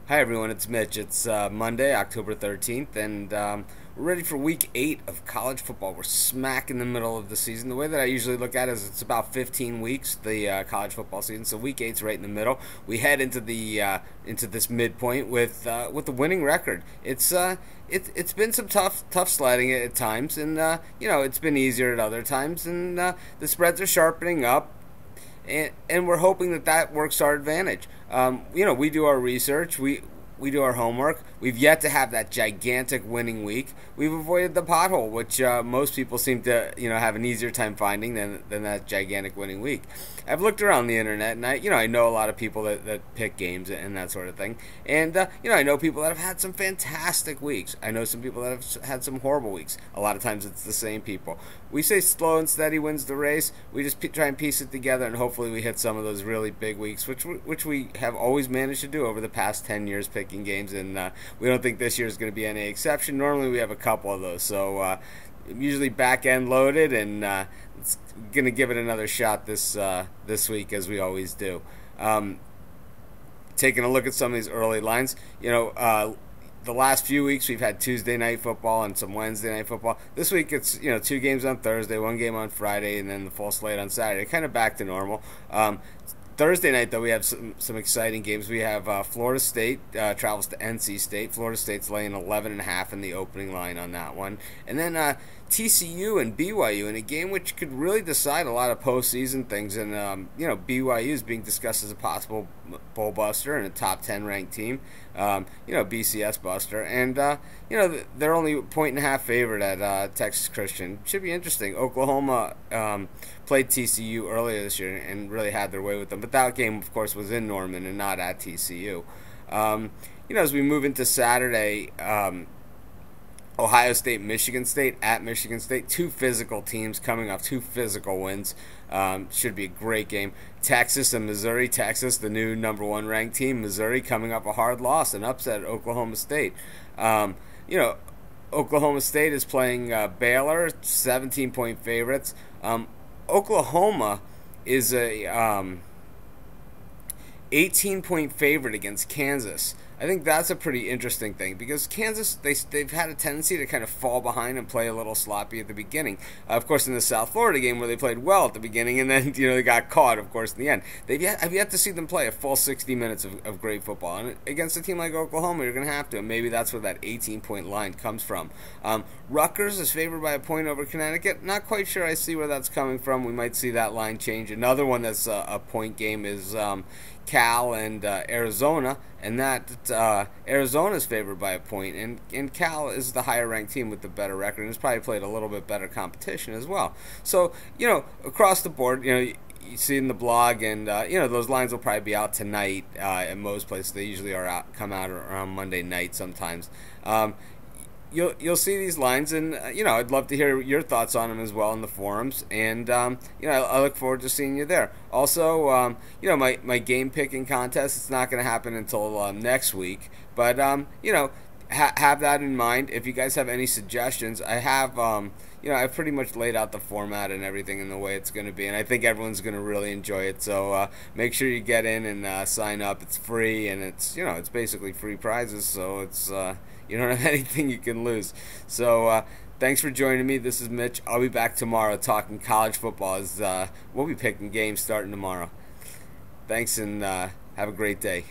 Hi everyone, it's Mitch. It's Monday, October 13th, and we're ready for week 8 of college football. We're smack in the middle of the season. The way that I usually look at it is it's about 15 weeks, the college football season. So week 8's right in the middle. We head into into this midpoint with a winning record. It's been some tough sledding at times, and it's been easier at other times, and the spreads are sharpening up. And we're hoping that works to our advantage. We do our research. We do our homework. We've yet to have that gigantic winning week. We've avoided the pothole, which most people seem to have an easier time finding than that gigantic winning week. I've looked around the internet, and I know a lot of people that pick games and that sort of thing. And I know people that have had some fantastic weeks. I know some people that have had some horrible weeks. A lot of times it's the same people. We say slow and steady wins the race. We just try and piece it together, and hopefully we hit some of those really big weeks, which we have always managed to do over the past 10 years picking games, and we don't think this year is going to be any exception. Normally we have a couple of those, so usually back end loaded, and it's going to give it another shot this week as we always do. Taking a look at some of these early lines, the last few weeks we've had Tuesday night football and some Wednesday night football. This week it's 2 games on Thursday, 1 game on Friday, and then the full slate on Saturday. Kind of back to normal. Thursday night, though, we have some exciting games. We have Florida State travels to NC State. Florida State's laying 11.5 in the opening line on that one. And then TCU and BYU in a game which could really decide a lot of postseason things. And, BYU is being discussed as a possible bowl buster and a top 10 ranked team, BCS buster. And, they're only a 1.5 favorite at Texas Christian. Should be interesting. Oklahoma played TCU earlier this year and really had their way with them. But that game, of course, was in Norman and not at TCU. As we move into Saturday, Ohio State, Michigan State at Michigan State. 2 physical teams coming off 2 physical wins. Should be a great game. Texas and Missouri. Texas, the new number 1 ranked team. Missouri coming up a hard loss, an upset at Oklahoma State. Oklahoma State is playing Baylor, 17-point favorites. Oklahoma is a 18-point favorite against Kansas. I think that's a pretty interesting thing because Kansas, they've had a tendency to kind of fall behind and play a little sloppy at the beginning. Of course, in the South Florida game where they played well at the beginning and then they got caught, of course, in the end. I've yet to see them play a full 60 minutes of great football. And against a team like Oklahoma, you're going to have to. And maybe that's where that 18-point line comes from. Rutgers is favored by a point over Connecticut. Not quite sure I see where that's coming from. We might see that line change. Another one that's a point game is Cal and Arizona, and that Arizona is favored by a point, and Cal is the higher ranked team with the better record, and has probably played a little bit better competition as well. So across the board, you see in the blog, and those lines will probably be out tonight at most places. They usually come out around Monday night sometimes. You'll see these lines, and I'd love to hear your thoughts on them as well in the forums, and I look forward to seeing you there. Also, my game picking contest, it's not going to happen until next week, but have that in mind. If you guys have any suggestions, I have I've pretty much laid out the format and everything in the way it's going to be, and I think everyone's going to really enjoy it. So make sure you get in and sign up. It's free, and it's it's basically free prizes, so it's you don't have anything you can lose. So thanks for joining me. This is Mitch. I'll be back tomorrow talking college football. As we'll be picking games starting tomorrow. Thanks, and have a great day.